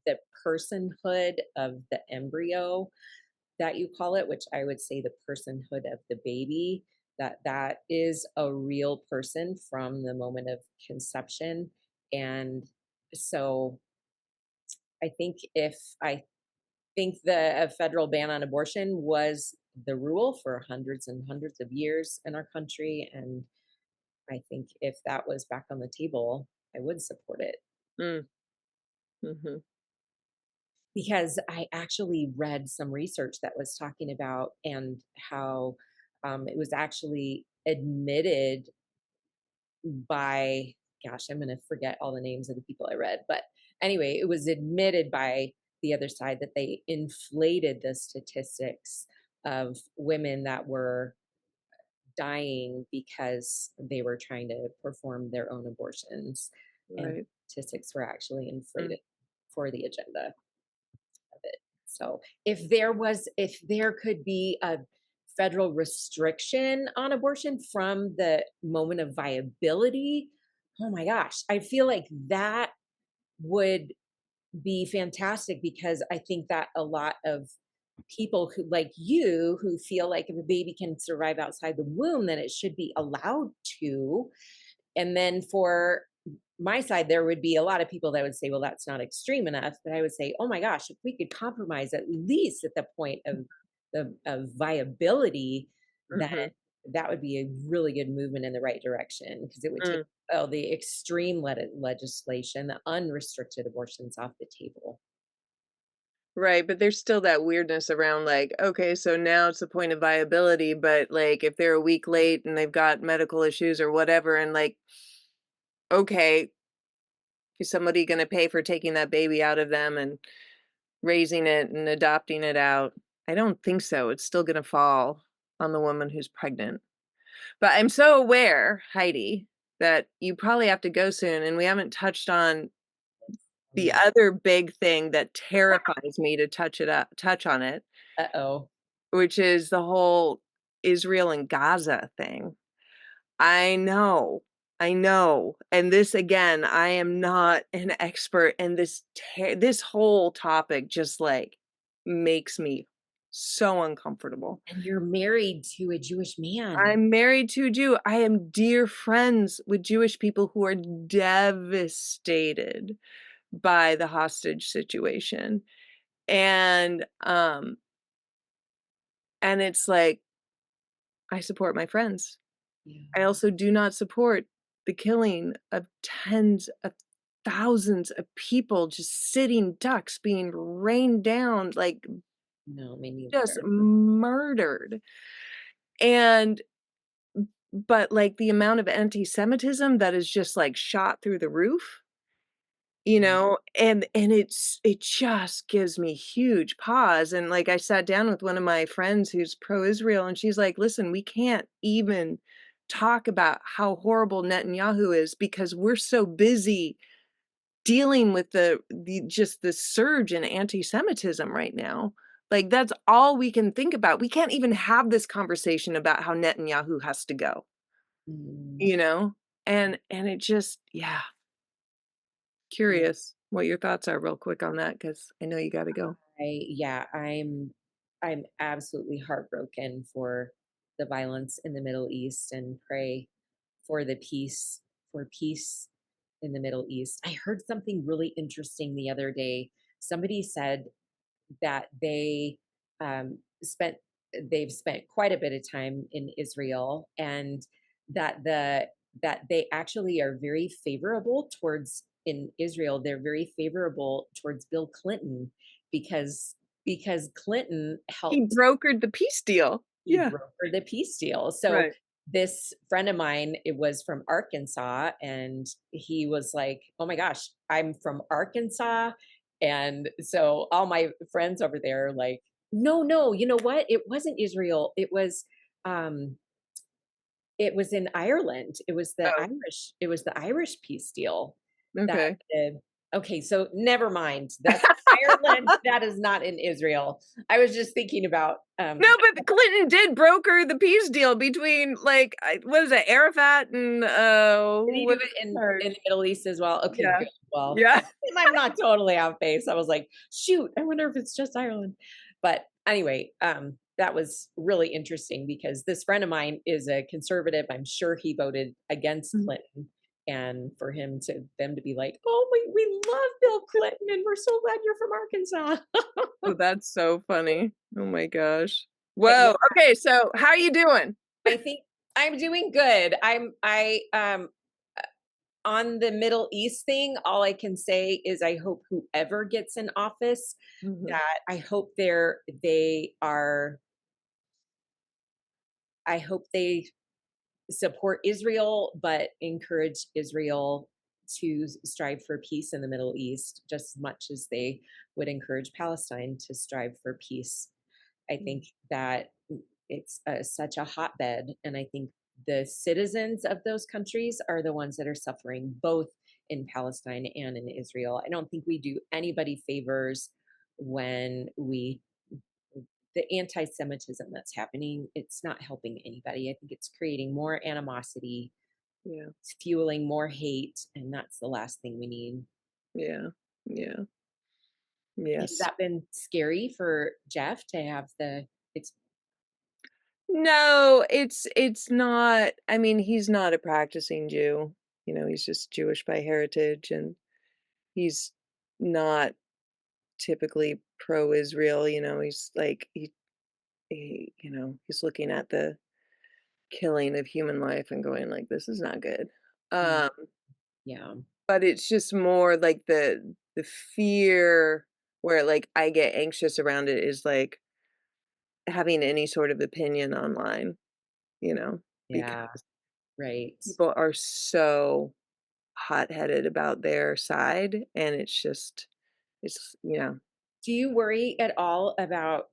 the personhood of the embryo that you call it, which I would say the personhood of the baby, that is a real person from the moment of conception. And so I think the a federal ban on abortion was the rule for hundreds and hundreds of years in our country, and I think if that was back on the table, I would support it Mm, mhm. because I actually read some research that was talking about and how it was actually admitted by, gosh, I'm going to forget all the names of the people I read, but anyway, it was admitted by the other side that they inflated the statistics of women that were dying because they were trying to perform their own abortions, and Right. statistics were actually Mm. inflated for the agenda of it. So if there could be a federal restriction on abortion from the moment of viability, oh my gosh, I feel like that would be fantastic because I think that a lot of people who like you who feel like if a baby can survive outside the womb then it should be allowed to, and then for my side there would be a lot of people that would say well that's not extreme enough, but I would say oh my gosh if we could compromise at least at the point of the of viability, then Mhm. that would be a really good movement in the right direction because it would take Mm. the extreme legislation, the unrestricted abortions off the table. Right, but there's still that weirdness around like, okay, so now it's the point of viability, but like if they're a week late and they've got medical issues or whatever, and like, okay, is somebody going to pay for taking that baby out of them and raising it and adopting it out? I don't think so. It's still going to fall on the woman who's pregnant. But I'm so aware, Heidi, that you probably have to go soon, and we haven't touched on the other big thing that terrifies me to touch on it, Uh-oh. which is the whole Israel and Gaza thing. I know. I know. And this again, I am not an expert, and this whole topic just like makes me so uncomfortable. And you're married to a Jewish man. I'm married to a Jew. I am dear friends with Jewish people who are devastated by the hostage situation. And and it's like I support my friends. Yeah. I also do not support the killing of tens of thousands of people, just sitting ducks being rained down, like No, me just neither. murdered. And but like the amount of anti-Semitism that is just like shot through the roof, you Yeah. know, and it just gives me huge pause. And like I sat down with one of my friends who's pro-Israel, and she's like, listen, we can't even talk about how horrible Netanyahu is because we're so busy dealing with the just the surge in anti-Semitism right now. Like, that's all we can think about. We can't even have this conversation about how Netanyahu has to go, Mm. you know? And it just, yeah, Yeah, curious what your thoughts are real quick on that because I know you gotta go. yeah, I'm absolutely heartbroken for the violence in the Middle East and pray for the peace in the Middle East. I heard something really interesting the other day. Somebody said that spent they've spent quite a bit of time in Israel, and that they actually are very favorable towards in Israel. They're very favorable towards Bill Clinton because Clinton He helped, brokered the peace deal. he Yeah. brokered the peace deal. So Right. this friend of mine, it was from Arkansas, and he was like, "Oh my gosh, I'm from Arkansas." And so all my friends over there are like, "No, no, you know what? It wasn't Israel. Um it was in Ireland. Oh, It was the Irish peace deal that okay. the okay, so never mind. That's Ireland. That is not in Israel. I was just thinking about No, but Clinton did broker the peace deal between, like, what is it, Arafat and, did he do what's it in charge? in the Middle East as well? Okay, Yeah. good. Well, Yeah. I'm not totally off base. I was like, shoot, I wonder if it's just Ireland. But anyway, that was really interesting because this friend of mine is a conservative. I'm sure he voted against Mhm. Clinton. And for them to be like, oh, we love Bill Clinton and we're so glad you're from Arkansas. Oh, that's so funny. Oh my gosh. But yeah, Whoa. Okay, so how you doing? I think I'm doing good. I on the Middle East thing, all I can say is I hope whoever gets in office, Mhm. that I hope they support Israel, but encourage Israel to strive for peace in the Middle East just as much as they would encourage Palestine to strive for peace. I think that it's such a hotbed, and I think the citizens of those countries are the ones that are suffering, both in Palestine and in Israel. I don't think we do anybody favors when we the anti-Semitism that's happening. It's not helping anybody. I think it's creating more animosity, Yeah. it's fueling more hate, and that's the last thing we need. Yeah. Yeah. Has Yes. that been scary for Jeff to have No, it's not. I mean, he's not a practicing Jew. He's just Jewish by heritage and he's not typically pro-Israel, he's like he's looking at the killing of human life and going like this is not good. Mm, Um yeah. but it's just more like the fear where like I get anxious around it is like having any sort of opinion online, Yeah, because right. people are so hot-headed about their side and it's. Do you worry at all about,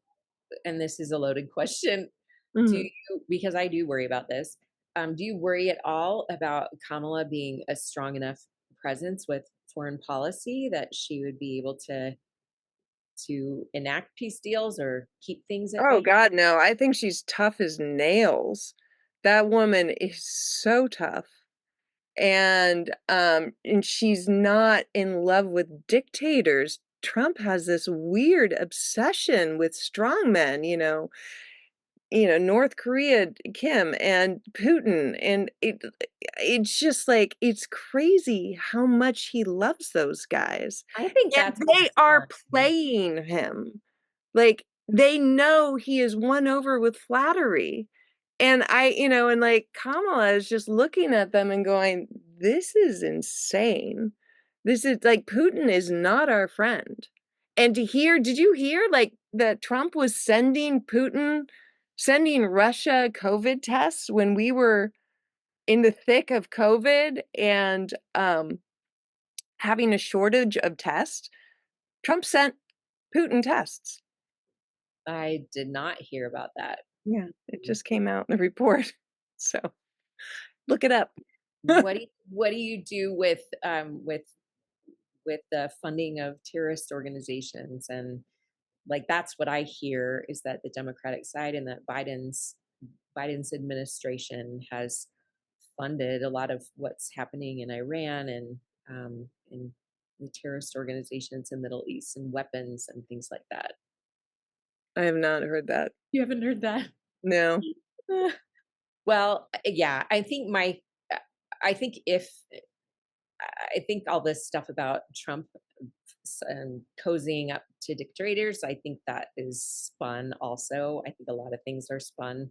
and this is a loaded question, do Mhm. you, because I do worry about this, do you worry at all about Kamala being a strong enough presence with foreign policy that she would be able to enact peace deals or keep things at Oh bay? god, no, I think she's tough as nails. That woman is so tough. And she's not in love with dictators. Trump has this weird obsession with strongmen, North Korea, Kim, and Putin, and it's just like it's crazy how much he loves those guys, I think and that's they are fun. playing him. Like, they know he is won over with flattery, and and, like, Kamala is just looking at them and going, "This is insane. This is like, Putin is not our friend." And did you hear, like, that Trump was sending Russia COVID tests when we were in the thick of COVID and, having a shortage of tests? Trump sent Putin tests. I did not hear about that. Yeah, it just came out in the report. So, Look it up. What do you do with the funding of terrorist organizations? And like that's what I hear is that the Democratic side and that Biden's administration has funded a lot of what's happening in Iran and the terrorist organizations in the Middle East and weapons and things like that. I have not heard that. You haven't heard that? No. Well, yeah, I think if I think all this stuff about Trump cozying up to dictators, I think that is spun also. I think a lot of things are spun.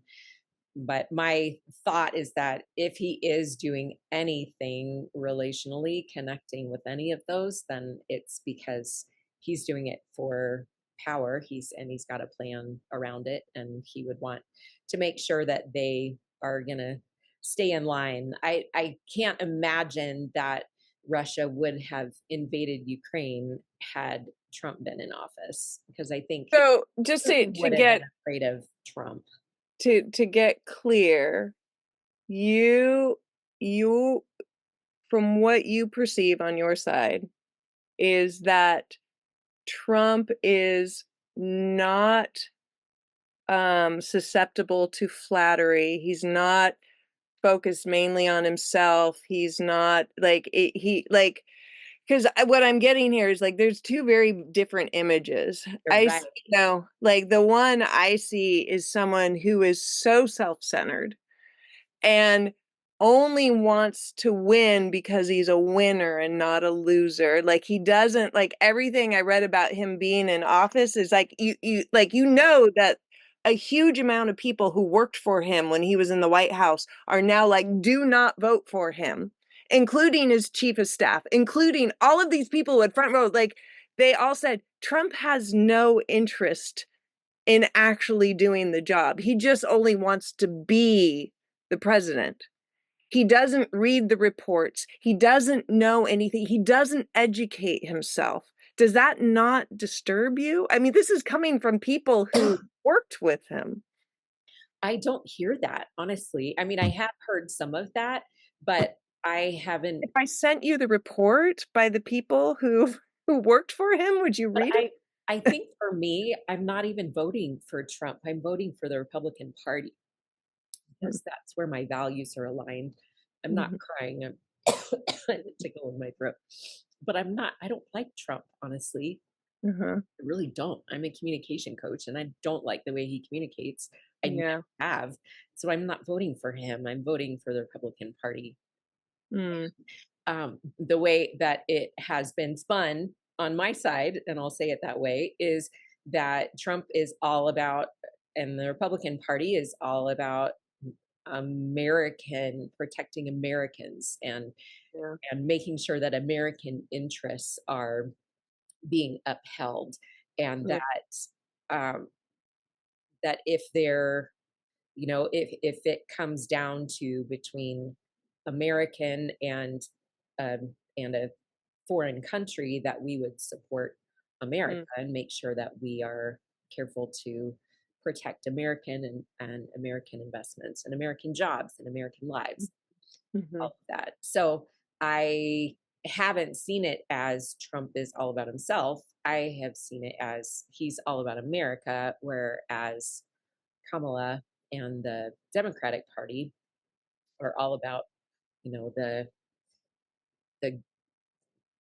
But my thought is that if he is doing anything relationally connecting with any of those, then it's because he's doing it for power. He's got a plan around it, and he would want to make sure that they are gonna stay in line. I can't imagine that Russia would have invaded Ukraine had Trump been in office, because I think So just to Putin to would have been get afraid of Trump. to get clear, you you from what you perceive on your side is that Trump is not susceptible to flattery. He's not focused mainly on himself. He's not like he like because what I'm getting here is like there's two very different images. You're right. Like the one I see is someone who is so self-centered and only wants to win because he's a winner and not a loser. Like he doesn't like everything I read about him being in office is like you know that a huge amount of people who worked for him when he was in the White House are now like do not vote for him, including his chief of staff, including all of these people at front row. Like they all said Trump has no interest in actually doing the job. He just only wants to be the president. He doesn't read the reports. He doesn't know anything. He doesn't educate himself. Does that not disturb you? I mean, this is coming from people who worked with him. I don't hear that, honestly. I mean, I have heard some of that, but I haven't. If I sent you the report by the people who worked for him, would you But read it? I think for me, I'm not even voting for Trump. I'm voting for the Republican Party because that's where my values are aligned. I'm not Mhm. crying. I'm I have a tickle in my throat. But I'm not, I don't like Trump, honestly. Uh-huh. I really don't. I'm a communication coach and I don't like the way he communicates. I never Yeah. have. So I'm not voting for him. I'm voting for the Republican Party. Mm. The way that it has been spun on my side, and I'll say it that way, is that Trump is all about, and the Republican Party is all about protecting Americans Yeah. and making sure that American interests are being upheld, and Yeah. um, that if they're, if it comes down to between American and a foreign country, that we would support America Mm. and make sure that we are careful to protect American and American investments and American jobs and American lives, all Mhm. of that. So I haven't seen it as Trump is all about himself. I have seen it as he's all about America, whereas Kamala and the Democratic Party are all about, the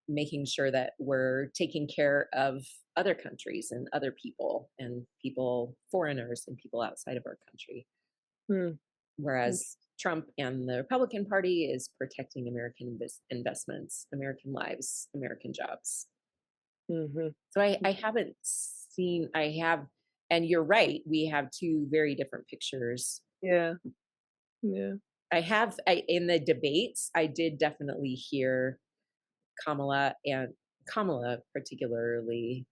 making sure that we're taking care of other countries and other people and people, foreigners and people outside of our country. Mm. Mm. Whereas Trump and the Republican Party is protecting American investments, American lives, American jobs. Mhm. So I haven't seen, I have, and you're right, we have two very different pictures. Yeah. Yeah. In the debates, I did definitely hear Kamala and Kamala particularly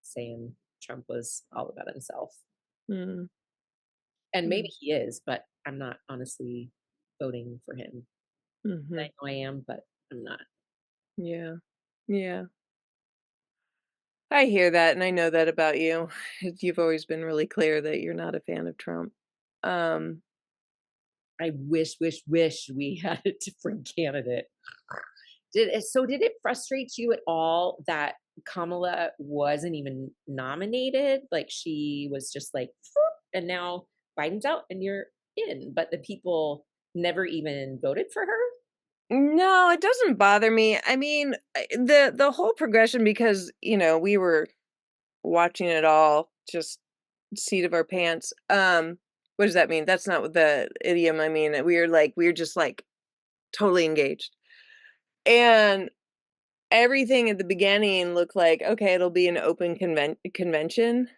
saying Trump was all about himself. Mm. And maybe Mm. he is, but I'm not honestly voting for him. I Mhm. know I am, but I'm not. Yeah. Yeah. I hear that, and I know that about you. You've always been really clear that you're not a fan of Trump. Um, I wish we had a different candidate. Did it frustrate you at all that Kamala wasn't even nominated? Like she was just like, and now Biden's out and you're in, but the people never even voted for her? No, it doesn't bother me. I mean, the whole progression because, we were watching it all, just seat of our pants. What does that mean? That's not what the idiom I mean. We were just like totally engaged. And everything at the beginning looked like, okay, it'll be an open convention.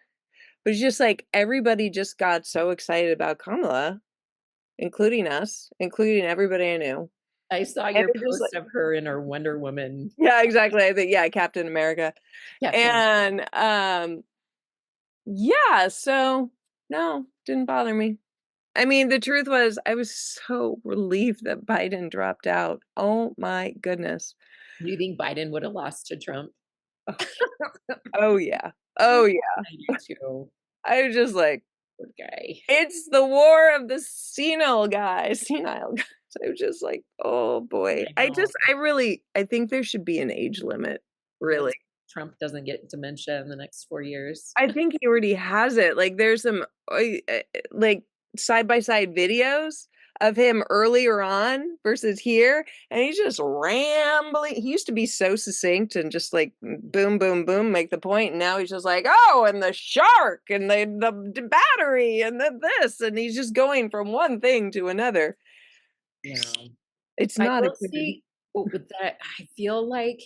But it's just like everybody just got so excited about Kamala, including us, including everybody I knew. I saw And your it just like, post of her in her Wonder Woman yeah, exactly. I think, yeah, Captain America. Captain. And yeah, so no, didn't bother me. I mean, the truth was I was so relieved that Biden dropped out. Oh my goodness. Do you think Biden would have lost to Trump? Oh yeah. Oh yeah. I do too. I was just like, Poor guy. it's the war of the senile guys. Senile guys. I was just like, oh boy. I know. I think there should be an age limit, Let's really. Trump doesn't get dementia in the next 4 years. I think he already has it. Like, there's some, like, side-by-side videos of him earlier on versus here, and he's just rambling. He used to be so succinct and just, like, boom, boom, boom, make the point, and now he's just like, "Oh, and the shark, and the battery, and the this," and he's just going from one thing to another. Yeah. It's I not a will good. say with that, I feel like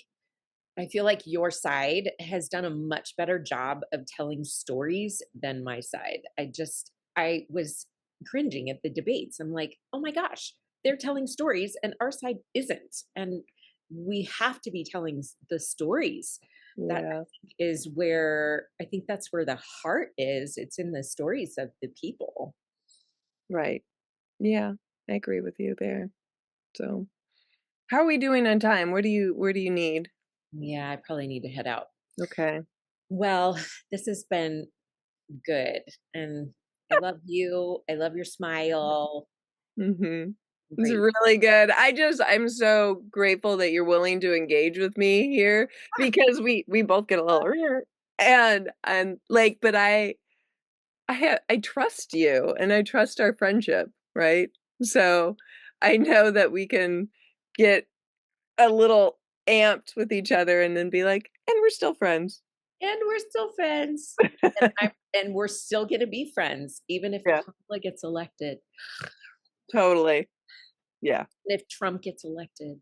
your side has done a much better job of telling stories than my side. I was cringing at the debates. I'm like, oh my gosh, they're telling stories and our side isn't. And we have to be telling the stories. That Yeah, is where I think that's where the heart is. It's in the stories of the people. right. Yeah, I agree with you there. So, how are we doing on time? Where do you need? Yeah, I probably need to head out. Okay. Well, this has been good. And I love you. I love your smile. Mhm. I'm It's grateful. really good. I'm so grateful that you're willing to engage with me here because we both get a little and like, but I trust you and I trust our friendship, right? So, I know that we can get a little amped with each other and then be like, "And we're still friends." And we're still friends. And we're still gonna be friends, even if Yeah, Kamala gets elected. totally. Yeah. And if Trump gets elected.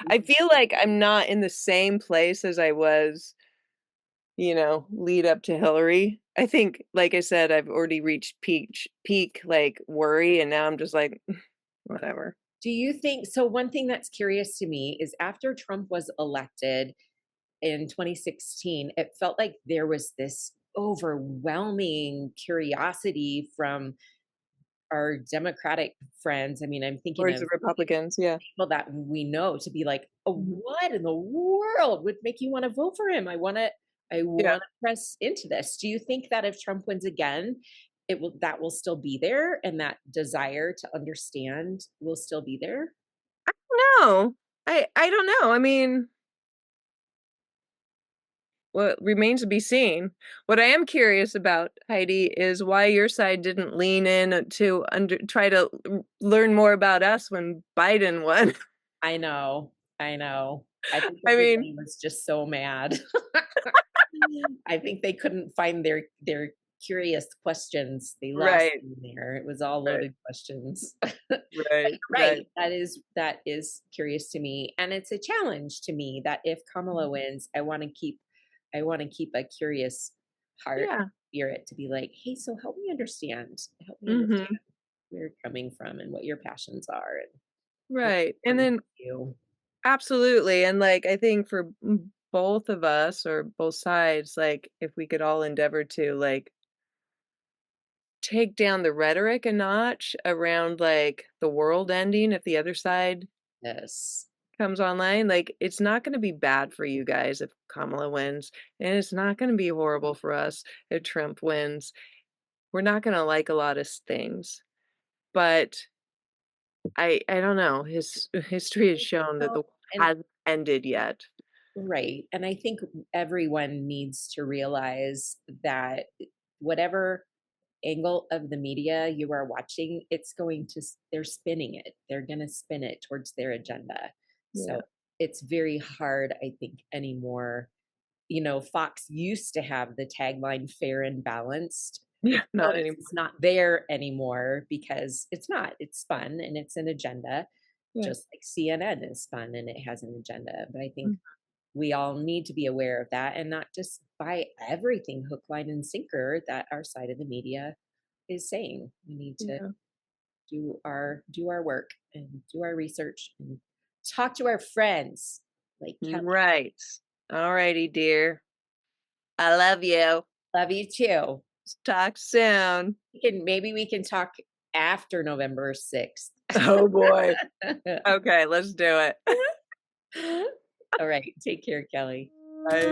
I feel like I'm not in the same place as I was, lead up to Hillary. I think, like I said, I've already reached peak like worry, and now I'm just like, whatever. Do you think so? One thing that's curious to me is after Trump was elected in 2016, it felt like there was this overwhelming curiosity from our Democratic friends. I mean, I'm thinking Towards of the Republicans, yeah. people that we know to be like, oh, Mhm. what in the world would make you want to vote for him? I Yeah. want to press into this. Do you think that if Trump wins again, that will still be there and that desire to understand will still be there? No, I don't know. I mean, what remains to be seen. What I am curious about, Heidi, is why your side didn't lean in to try to learn more about us when Biden won. I know. I know. I think I mean, everybody was just so mad. I think they couldn't find their curious questions. They lost right, them there. It was all right, loaded questions. right, Right. right. That is curious to me. And it's a challenge to me that if Kamala wins, I want to keep a curious heart Yeah. spirit to be like, hey, so help me understand. Help me understand Mhm. where you're coming from and what your passions are and what's Right, and important then to you. absolutely, and, like, I think for both of us or both sides, like, if we could all endeavor to, like, take down the rhetoric a notch around, like, the world ending if the other side Yes. comes online, like, it's not gonna be bad for you guys if Kamala wins, and it's not gonna be horrible for us if Trump wins. We're not gonna like a lot of things, but I don't know. History has shown that the Well, world and hasn't ended yet. right. And I think everyone needs to realize that whatever angle of the media you are watching, they're spinning it. They're going to spin it towards their agenda. So Yeah. it's very hard, I think, anymore. Fox used to have the tagline fair and balanced. If Yeah, you not notice, anymore. it's not there anymore because it's not. It's fun and it's an agenda, Yeah. just like CNN is fun and it has an agenda. But I think Mm, we all need to be aware of that and not just buy everything hook, line, and sinker that our side of the media is saying. We need to yeah. do our work and do our research and talk to our friends like Kellie. Right. All righty, dear. I love you. Love you too. Talk soon. Maybe we can talk after November 6th. Oh boy. Okay, let's do it. All right. Take care, Kellie. Bye.